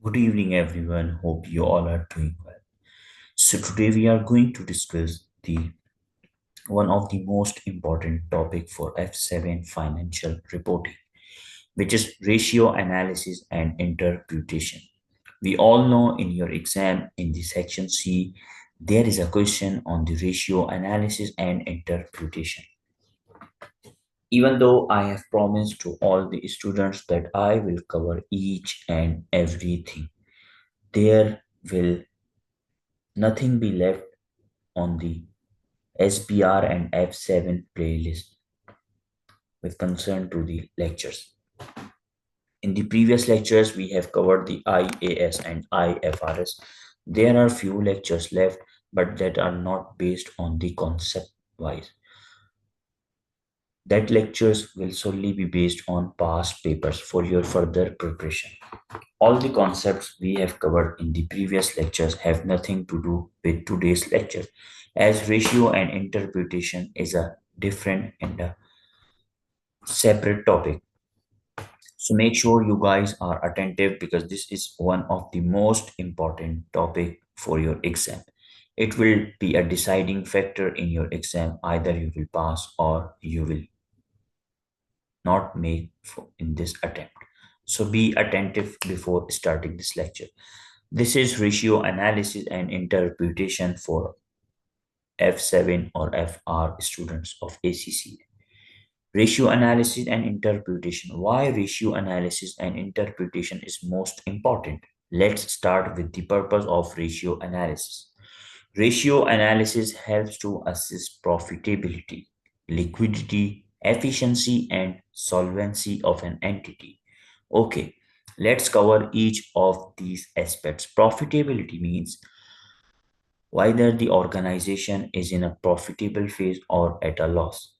Good evening, everyone. Hope you all are doing well. So today we are going to discuss the one of the most important topic for F7 financial reporting, which is ratio analysis and interpretation. We all know in your exam in the section C, there is a question on the ratio analysis and interpretation. Even though I have promised to all the students that I will cover each and everything, there will nothing be left on the SBR and F7 playlist with concern to the lectures. In the previous lectures, we have covered the IAS and IFRS. There are few lectures left, but that are not based on the concept wise. That lectures will solely be based on past papers for your further preparation. All the concepts we have covered in the previous lectures have nothing to do with today's lecture, as ratio and interpretation is a different and a separate topic. So make sure you guys are attentive because this is one of the most important topic for your exam. It will be a deciding factor in your exam. Either you will pass or you will not make in this attempt. So be attentive before starting this lecture. This is ratio analysis and interpretation for F7 or FR students of ACCA. Ratio analysis and interpretation. Why ratio analysis and interpretation is most important? Let's start with the purpose of ratio analysis. Ratio analysis helps to assess profitability, liquidity, efficiency, and solvency of an entity. Okay, let's cover each of these aspects. Profitability means whether the organization is in a profitable phase or at a loss.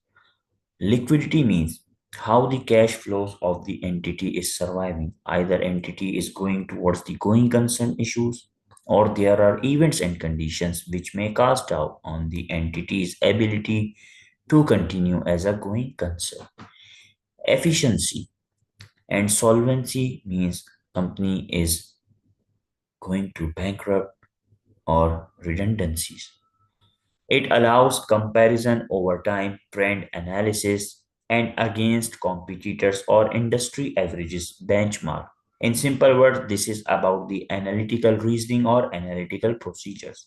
Liquidity means how the cash flows of the entity is surviving. Either entity is going towards the going concern issues or there are events and conditions which may cast doubt on the entity's ability to continue as a going concern. Efficiency and solvency means company is going to bankrupt or redundancies. It allows comparison over time, trend analysis, and against competitors or industry averages benchmark. In simple words, this is about the analytical reasoning or analytical procedures.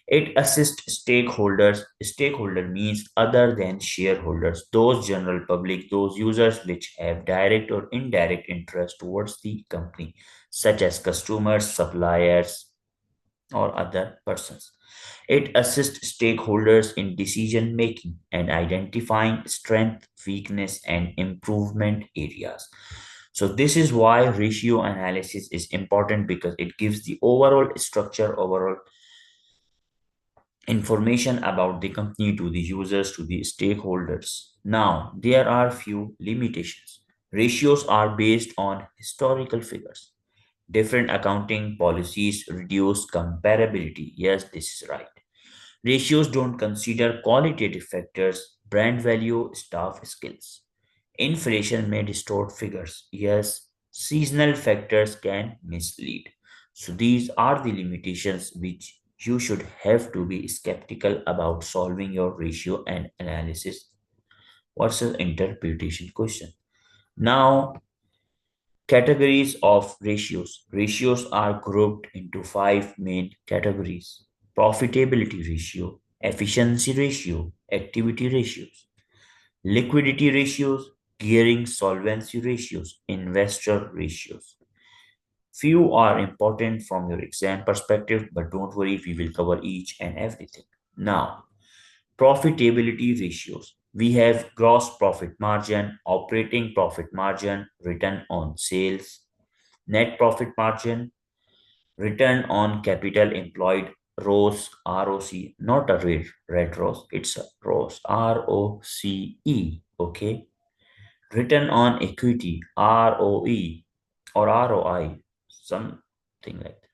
It assists stakeholders. Stakeholder means other than shareholders, those general public, those users which have direct or indirect interest towards the company, such as customers, suppliers, or other persons. It assists stakeholders in decision making and identifying strength, weakness, and improvement areas. So, this is why ratio analysis is important because it gives the overall structure, overall information about the company to the users, to the stakeholders. Now, there are few limitations. Ratios are based on historical figures. Different accounting policies reduce comparability. Yes, this is right. Ratios don't consider qualitative factors, brand value, staff skills. Inflation may distort figures. Yes, seasonal factors can mislead. So these are the limitations which you should have to be skeptical about solving your ratio and analysis versus interpretation question. Now, categories of ratios. Ratios are grouped into five main categories: profitability ratio, efficiency ratio, activity ratios, liquidity ratios, gearing solvency ratios, investor ratios. Few are important from your exam perspective, but don't worry, we will cover each and everything. Now, profitability ratios. We have gross profit margin, operating profit margin, return on sales, net profit margin, return on capital employed, ROCE, ROC, not a red rose, it's a ROCE, ROCE, okay? Return on equity, ROE or ROI, something like that.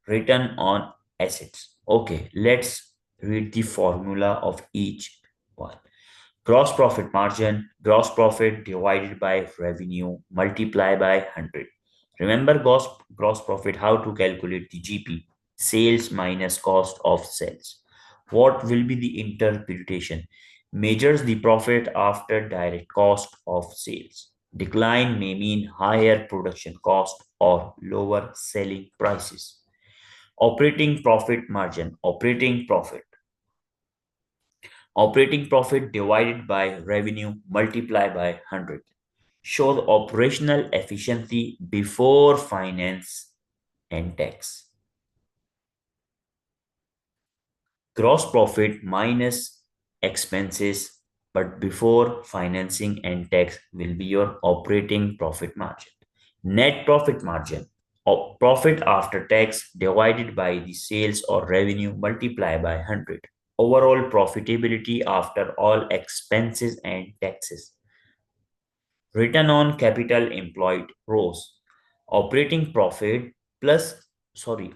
Return on assets. Okay, let's read the formula of each one. Gross profit margin, gross profit divided by revenue multiplied by 100. Remember gross profit, how to calculate the GP, sales minus cost of sales. What will be the interpretation? Measures the profit after direct cost of sales. Decline may mean higher production cost or lower selling prices. Operating profit margin, operating profit divided by revenue multiplied by 100. Show the operational efficiency before finance and tax. Gross profit minus expenses, but before financing and tax will be your operating profit margin. Net profit margin, or profit after tax divided by the sales or revenue multiplied by 100. Overall profitability after all expenses and taxes. Return on capital employed rose. Operating profit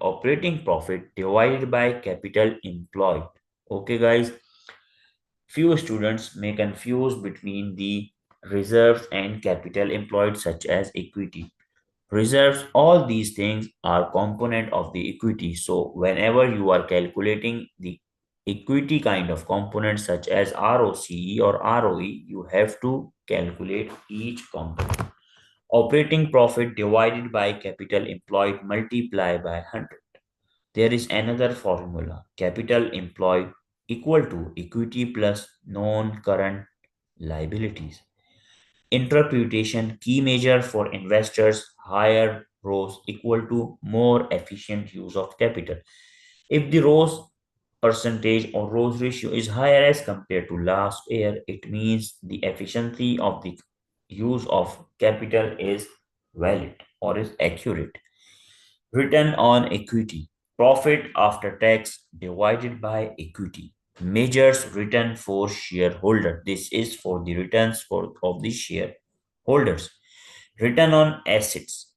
operating profit divided by capital employed. Okay, guys, few students may confuse between the reserves and capital employed, such as equity. Reserves, all these things are component of the equity. So whenever you are calculating the equity kind of components such as ROCE or ROE, you have to calculate each component. Operating profit divided by capital employed multiplied by 100. There is another formula. Capital employed equal to equity plus non-current liabilities. Interpretation, key measure for investors, higher ROS equal to more efficient use of capital. If the ROS percentage or ROS ratio is higher as compared to last year, it means the efficiency of the use of capital is valid or is accurate. Return on equity, profit after tax divided by equity, measures return for shareholder. This is for the returns of the shareholders. Return on assets,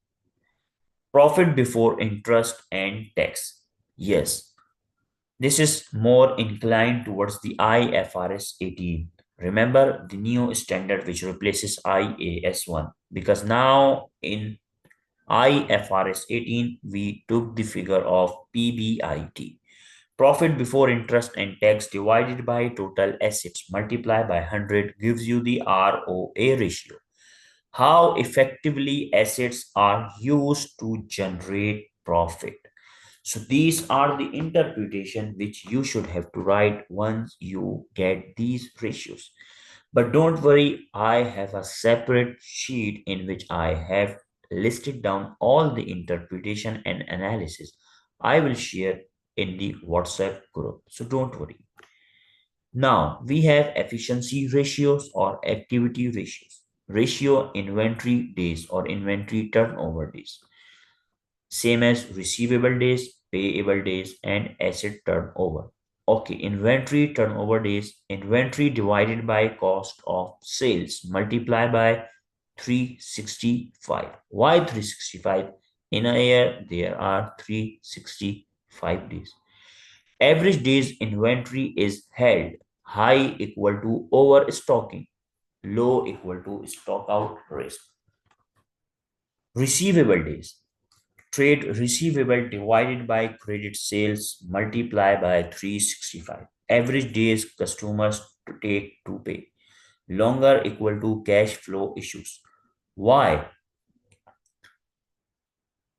profit before interest and tax. Yes, this is more inclined towards the IFRS 18. Remember the new standard which replaces IAS1, because now in IFRS 18, we took the figure of PBIT. Profit before interest and tax divided by total assets multiplied by 100 gives you the ROA ratio. How effectively assets are used to generate profit. So these are the interpretation which you should have to write once you get these ratios. But don't worry, I have a separate sheet in which I have listed down all the interpretation and analysis. I will share in the WhatsApp group. So don't worry. Now we have efficiency ratios or activity ratios. Ratio inventory days or inventory turnover days. Same as receivable days, payable days, and asset turnover. Okay, inventory turnover days, inventory divided by cost of sales multiplied by 365. Why 365? In a year, there are 365 days. Average days inventory is held. High equal to overstocking, low equal to stock out risk. Receivable days, trade receivable divided by credit sales multiplied by 365. Average days customers to take to pay. Longer equal to cash flow issues. Why?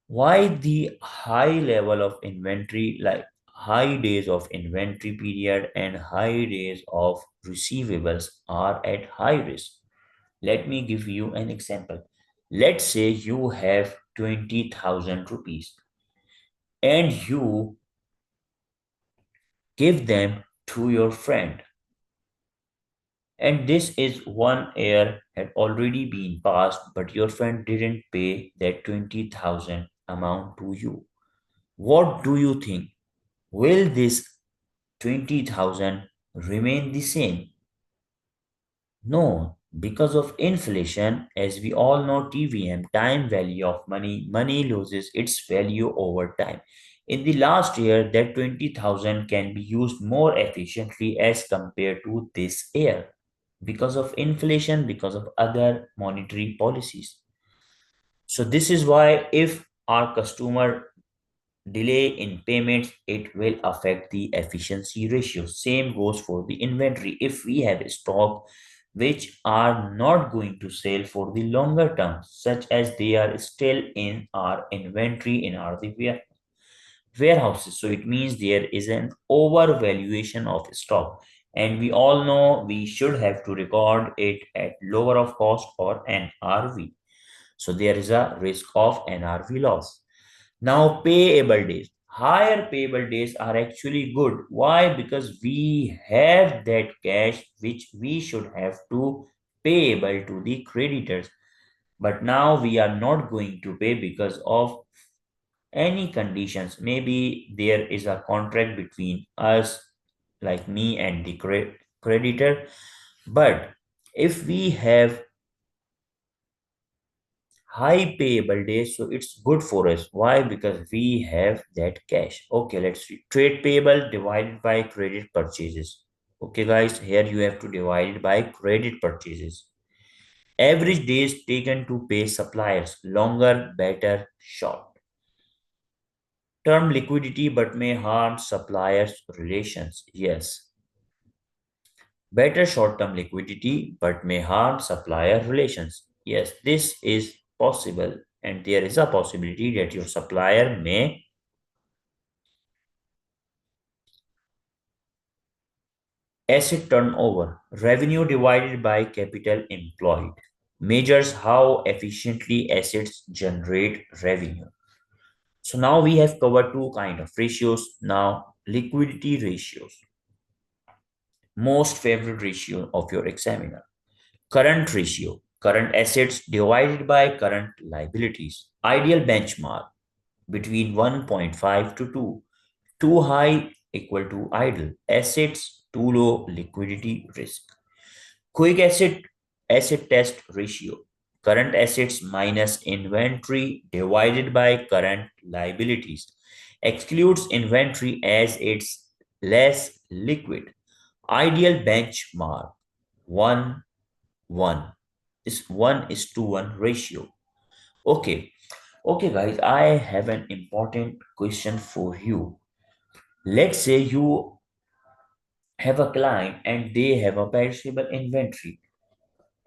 Why the high level of inventory, like high days of inventory period and high days of receivables are at high risk? Let me give you an example. Let's say you have 20,000 rupees and you give them to your friend. And this is 1 year had already been passed, but your friend didn't pay that 20,000 amount to you. What do you think? Will this 20,000 remain the same? No, because of inflation, as we all know, TVM, time value of money, money loses its value over time. In the last year, that 20,000 can be used more efficiently as compared to this year because of inflation, because of other monetary policies. So this is why if our customer delay in payments, it will affect the efficiency ratio. Same goes for the inventory. If we have stock which are not going to sell for the longer term, such as they are still in our inventory in our warehouses, so it means there is an overvaluation of stock, and we all know we should have to record it at lower of cost or NRV. So there is a risk of NRV loss. Now, payable days. Higher payable days are actually good. Why? Because we have that cash which we should have to payable to the creditors. But now we are not going to pay because of any conditions. Maybe there is a contract between us, like me and the creditor. But if we have high payable days, so it's good for us. Why? Because we have that cash. Okay, let's see. Trade payable divided by credit purchases. Okay, guys, here you have to divide it by credit purchases. Average days taken to pay suppliers. Longer, better, short. Term liquidity but may harm suppliers' relations. Yes. Better short-term liquidity but may harm supplier relations. Yes, this is possible, and there is a possibility that your supplier may. Asset turnover, revenue divided by capital employed, measures how efficiently assets generate revenue. So now we have covered two kind of ratios. Now liquidity ratios, most favorite ratio of your examiner. Current ratio, current assets divided by current liabilities. Ideal benchmark between 1.5 to 2. Too high equal to idle. Assets too low, liquidity risk. Quick asset test ratio. Current assets minus inventory divided by current liabilities. Excludes inventory as it's less liquid. Ideal benchmark 1 1 is 1 is to 1 ratio. Okay, okay, guys, I have an important question for you. Let's say you have a client and they have a perishable inventory,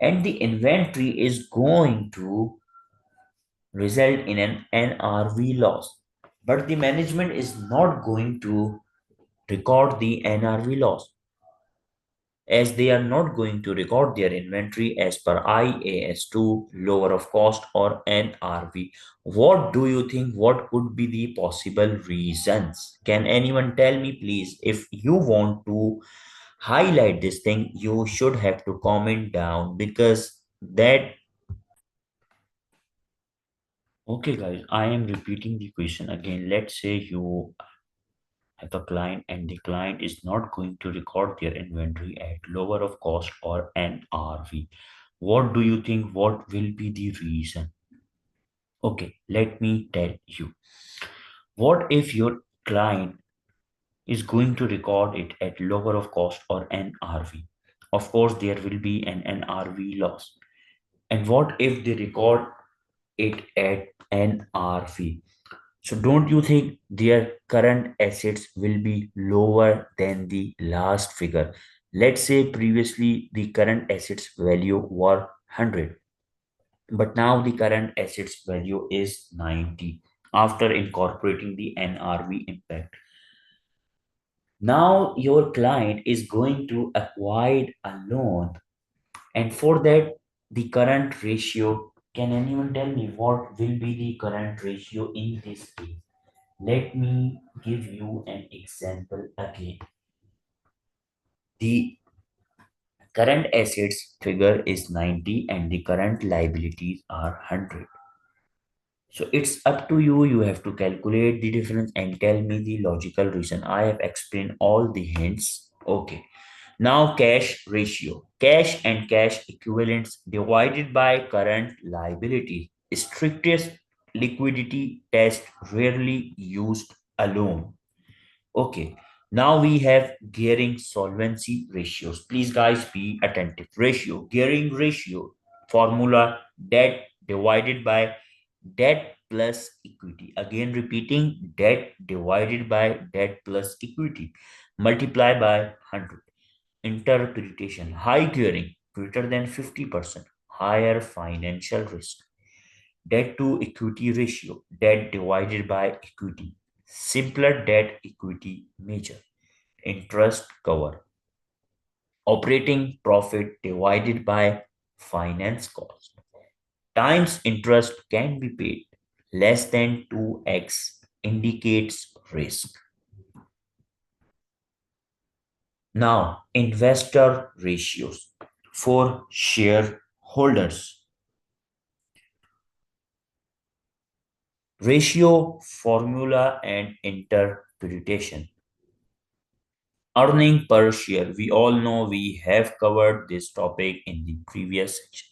and the inventory is going to result in an NRV loss, but the management is not going to record the NRV loss, as they are not going to record their inventory as per IAS2, lower of cost, or NRV. What do you think? What could be the possible reasons? Can anyone tell me, please? If you want to highlight this thing, you should have to comment down, because that. Okay, guys, I am repeating the question again. Let's say you have a client and the client is not going to record their inventory at lower of cost or NRV. What do you think? What will be the reason? Okay, let me tell you. What if your client is going to record it at lower of cost or NRV? Of course, there will be an NRV loss. And what if they record it at NRV? So don't you think their current assets will be lower than the last figure? Let's say previously the current assets value were 100, but now the current assets value is 90 after incorporating the NRV impact. Now your client is going to acquire a loan, and for that the current ratio, can anyone tell me what will be the current ratio in this case? Let me give you an example again. The current assets figure is 90 and the current liabilities are 100. So it's up to you. You have to calculate the difference and tell me the logical reason. I have explained all the hints. Okay. Now cash ratio. Cash and cash equivalents divided by current liability. Strictest liquidity test, rarely used alone. Okay, now we have gearing solvency ratios. Please, guys, be attentive. Ratio, gearing ratio, formula debt divided by Debt plus equity. Again repeating, debt divided by debt plus equity. Multiply by 100. Interpretation. High gearing greater than 50%. Higher financial risk. Debt to equity ratio. Debt divided by equity. Simpler debt equity measure. Interest cover. Operating profit divided by finance cost times interest can be paid less than 2x indicates risk. Now, investor ratios for shareholders. Ratio formula and interpretation. Earning per share. We all know we have covered this topic in the previous section.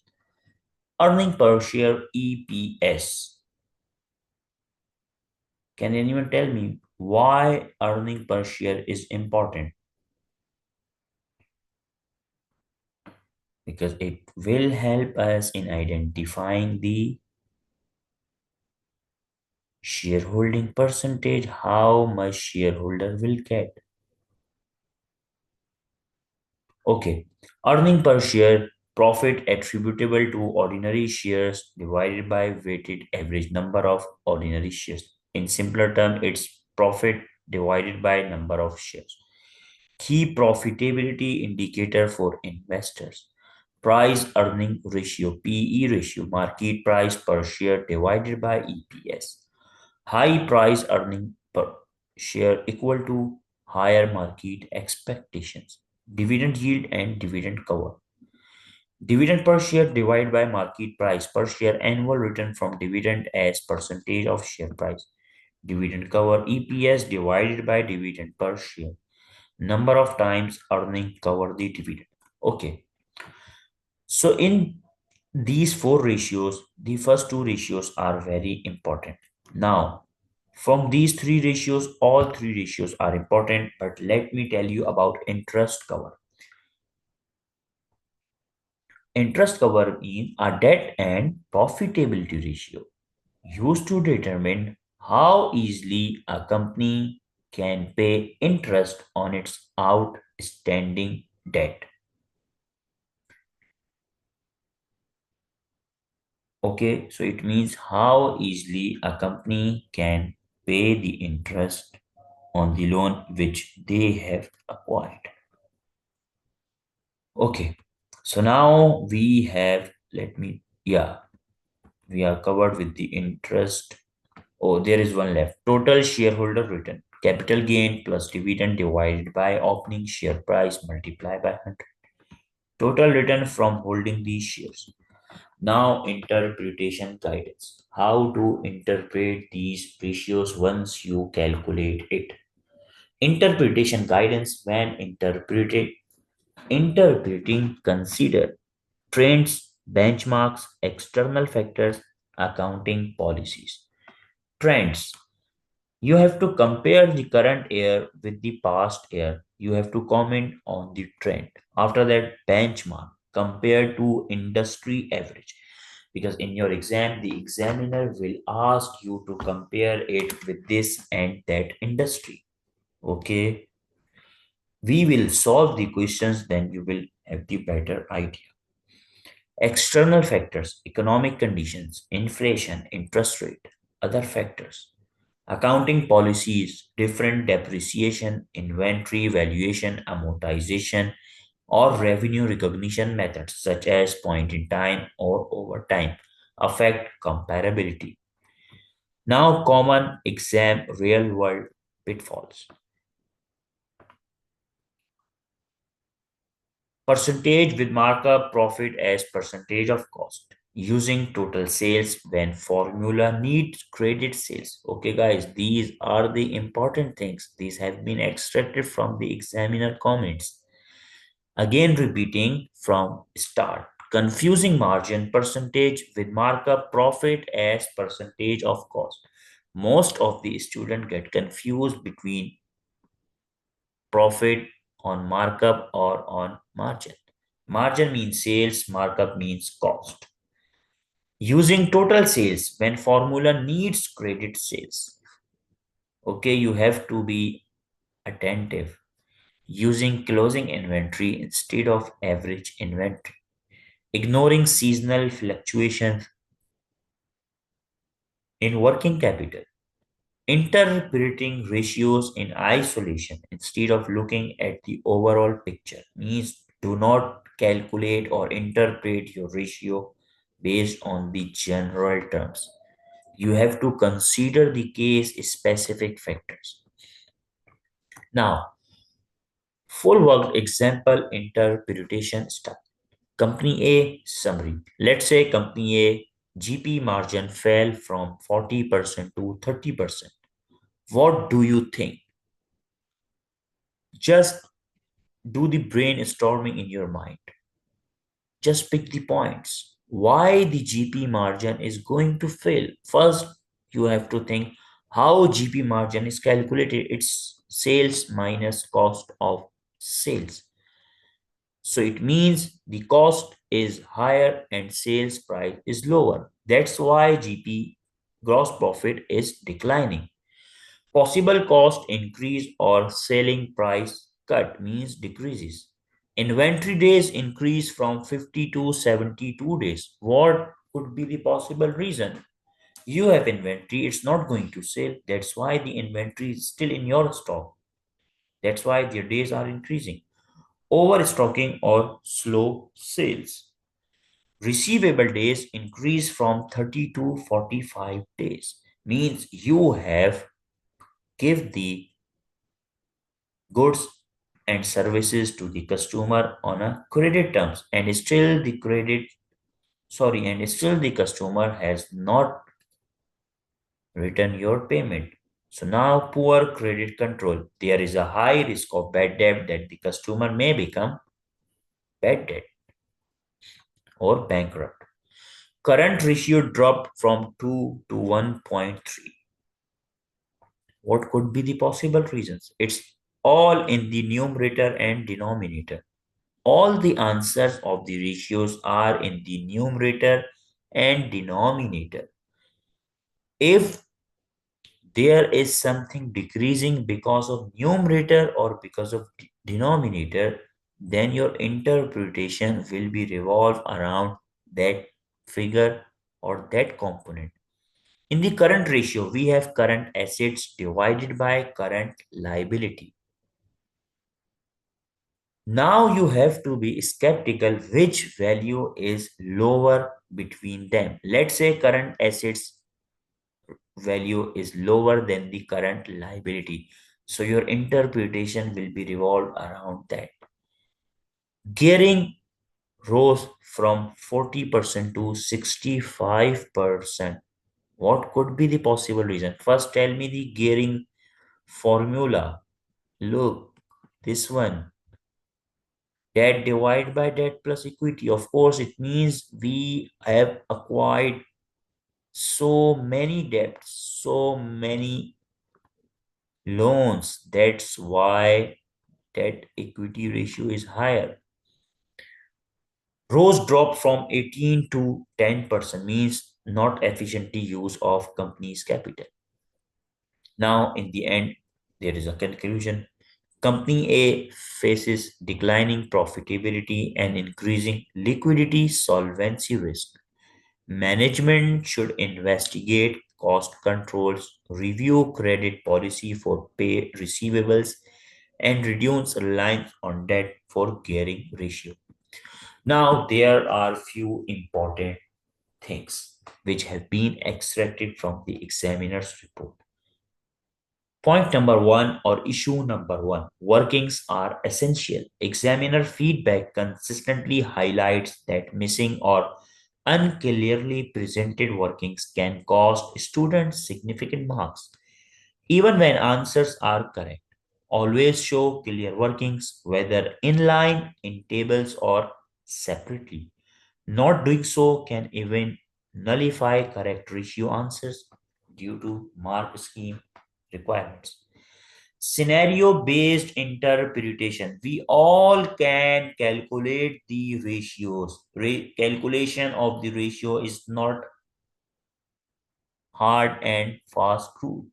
Earning per share EPS. Can anyone tell me why earning per share is important? Because it will help us in identifying the shareholding percentage, how much shareholder will get. Okay, earning per share, profit attributable to ordinary shares divided by weighted average number of ordinary shares. In simpler term, it's profit divided by number of shares. Key profitability indicator for investors. Price earning ratio, PE ratio, market price per share divided by EPS. High price earning per share equal to higher market expectations. Dividend yield and dividend cover. Dividend per share divided by market price per share, annual return from dividend as percentage of share price. Dividend cover, EPS divided by dividend per share. Number of times earning cover the dividend. Okay. So in these four ratios, the first two ratios are very important. Now, from these three ratios, all three ratios are important, but let me tell you about interest cover. Interest cover means a debt and profitability ratio used to determine how easily a company can pay interest on its outstanding debt. Okay, so it means how easily a company can pay the interest on the loan which they have acquired. Okay, so now we have, we are covered with the interest. Oh, there is one left. Total shareholder return, capital gain plus dividend divided by opening share price multiplied by 100. Total return from holding these shares. Now, interpretation guidance. How to interpret these ratios once you calculate it. Interpretation guidance when interpreting, consider trends, benchmarks, external factors, accounting policies. Trends. You have to compare the current year with the past year. You have to comment on the trend. After that, benchmark. Compare to industry average. Because in your exam, the examiner will ask you to compare it with this and that industry. Okay. We will solve the questions, then you will have the better idea. External factors, economic conditions, inflation, interest rate, other factors. Accounting policies, different depreciation, inventory valuation, amortization, or revenue recognition methods such as point in time or over time affect comparability. Now, common exam real world pitfalls. Percentage with markup profit as percentage of cost. Using total sales when formula needs credit sales. Okay, guys, these are the important things. These have been extracted from the examiner comments. Again, repeating from start. Confusing margin percentage with markup profit as percentage of cost. Most of the students get confused between profit on markup or on margin. Margin means sales, markup means cost. Using total sales when formula needs credit sales. Okay, you have to be attentive. Using closing inventory instead of average inventory. Ignoring seasonal fluctuations in working capital. Interpreting ratios in isolation instead of looking at the overall picture means do not calculate or interpret your ratio based on the general terms. You have to consider the case specific factors. Now, full work example interpretation style. Company A summary. Let's say Company A GP margin fell from 40% to 30%. What do you think? Just do the brainstorming in your mind. Just pick the points. Why the GP margin is going to fail? First, you have to think how GP margin is calculated. It's sales minus cost of sales. So it means the cost is higher and sales price is lower. That's why GP gross profit is declining. Possible cost increase or selling price cut means decreases. Inventory days increase from 50 to 72 days. What could be the possible reason? You have inventory, it's not going to sell. That's why the inventory is still in your stock. That's why their days are increasing. Overstocking or slow sales. Receivable days increase from 30 to 45 days. Means you have give the goods and services to the customer on a credit terms and still the customer has not returned your payment. So now poor credit control. There is a high risk of bad debt that the customer may become bad debt or bankrupt. Current ratio dropped from 2 to 1.3. What could be the possible reasons? It's all in the numerator and denominator. All the answers of the ratios are in the numerator and denominator. If there is something decreasing because of numerator or because of denominator, then your interpretation will be revolved around that figure or that component. In the current ratio, we have current assets divided by current liability. Now you have to be skeptical which value is lower between them. Let's say current assets value is lower than the current liability. So your interpretation will be revolved around that. Gearing rose from 40% to 65%. What could be the possible reason? First, tell me the gearing formula. Look, this one. Debt divided by debt plus equity. Of course, it means we have acquired so many debts, so many loans. That's why debt equity ratio is higher. ROS dropped from 18 to 10% means not efficiently use of company's capital. Now, in the end, there is a conclusion. Company A faces declining profitability and increasing liquidity solvency risk. Management should investigate cost controls, review credit policy for pay receivables, and reduce reliance on debt for gearing ratio. Now, there are few important things which have been extracted from the examiner's report. Point number one or issue number one, workings are essential. Examiner feedback consistently highlights that missing or unclearly presented workings can cost students significant marks, even when answers are correct. Always show clear workings, whether in line, in tables, or separately. Not doing so can even nullify correct ratio answers due to mark scheme requirements. Scenario based interpretation. We all can calculate the ratios. Calculation of the ratio is not hard and fast rule.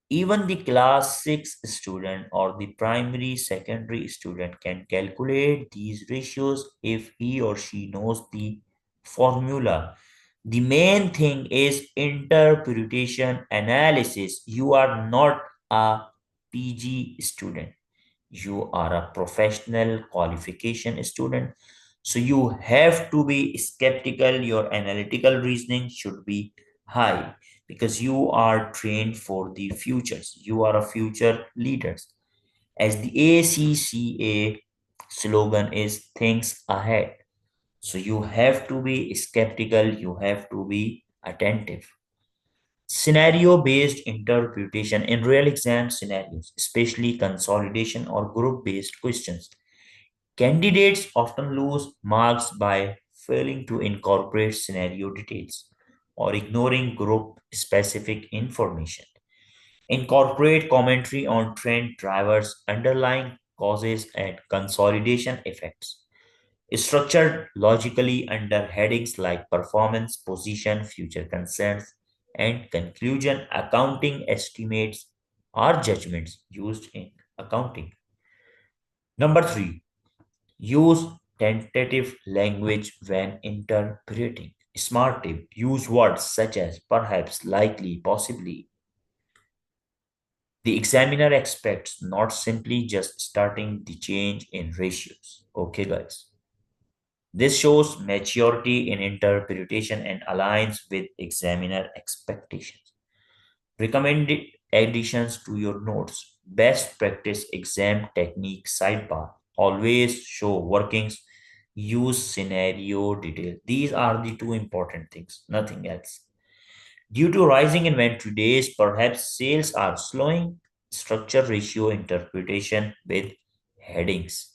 Even the class 6 student or the primary secondary student can calculate these ratios if he or she knows the formula. The main thing is interpretation analysis. You are not a PG student. You are a professional qualification student. So you have to be skeptical. Your analytical reasoning should be high because you are trained for the futures. You are a future leaders. As the ACCA slogan is thinks ahead. So you have to be skeptical. You have to be attentive. Scenario based interpretation in real exam scenarios, especially consolidation or group based questions. Candidates often lose marks by failing to incorporate scenario details or ignoring group specific information. Incorporate commentary on trend drivers, underlying causes, and consolidation effects. Structured logically under headings like performance, position, future concerns, and conclusion, accounting estimates are judgments used in accounting. Number three, use tentative language when interpreting. Smart tip, use words such as perhaps, likely, possibly. The examiner expects not simply just starting the change in ratios. Okay, guys. This shows maturity in interpretation and aligns with examiner expectations. Recommended additions to your notes. Best practice exam technique sidebar. Always show workings. Use scenario detail. These are the two important things, nothing else. Due to rising inventory days, perhaps sales are slowing. Structure ratio interpretation with headings.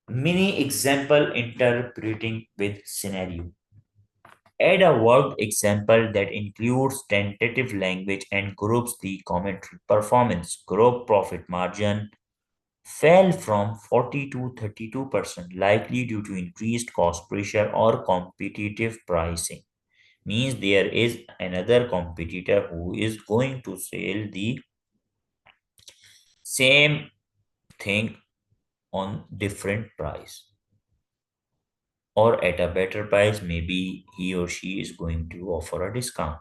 Mini example interpreting with scenario. Add a worked example that includes tentative language and groups the commentary. Performance, group profit margin fell from 40 to 32%, likely due to increased cost pressure or competitive pricing. Means there is another competitor who is going to sell the same thing on different price or at a better price. Maybe he or she is going to offer a discount.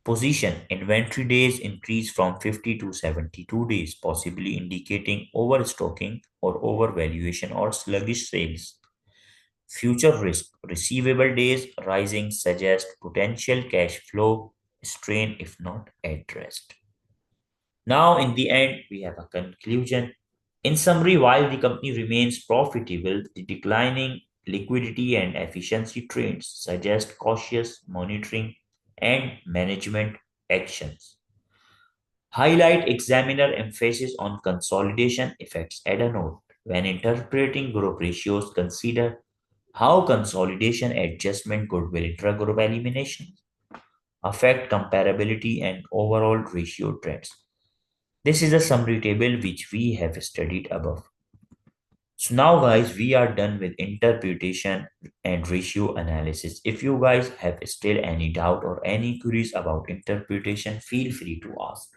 Position, inventory days increase from 50 to 72 days, possibly indicating overstocking or overvaluation or sluggish sales. Future risk, receivable days rising suggest potential cash flow strain if not addressed. Now, in the end, we have a conclusion. In summary, while the company remains profitable, the declining liquidity and efficiency trends suggest cautious monitoring and management actions. Highlight examiner emphasis on consolidation effects. Add a note. When interpreting group ratios, consider how consolidation, adjustment, goodwill, intra-group elimination affect comparability and overall ratio trends. This is a summary table which we have studied above. So now guys, we are done with interpretation and ratio analysis. If you guys have still any doubt or any queries about interpretation, feel free to ask.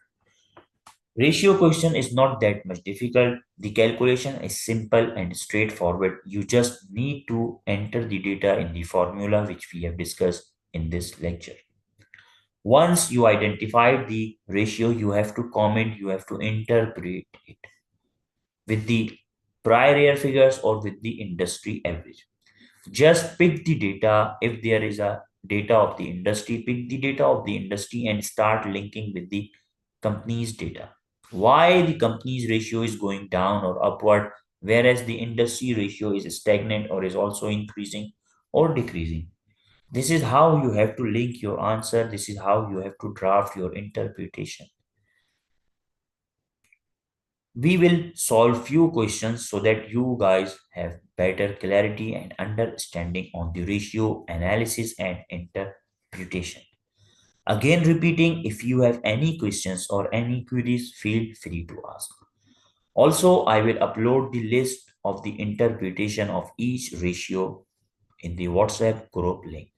Ratio question is not that much difficult. The calculation is simple and straightforward. You just need to enter the data in the formula which we have discussed in this lecture. Once you identified the ratio, you have to comment, you have to interpret it with the prior year figures or with the industry average. Just pick the data. If there is a data of the industry, pick the data of the industry and start linking with the company's data. Why the company's ratio is going down or upward, whereas the industry ratio is stagnant or is also increasing or decreasing. This is how you have to link your answer. This is how you have to draft your interpretation. We will solve few questions so that you guys have better clarity and understanding on the ratio analysis and interpretation. Again, repeating, if you have any questions or any queries, feel free to ask. Also, I will upload the list of the interpretation of each ratio in the WhatsApp group link.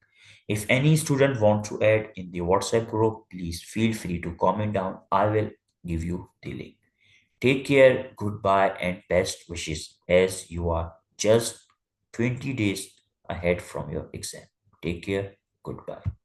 If any student want to add in the WhatsApp group, please feel free to comment down. I will give you the link. Take care, goodbye, and best wishes as you are just 20 days ahead from your exam. Take care, goodbye.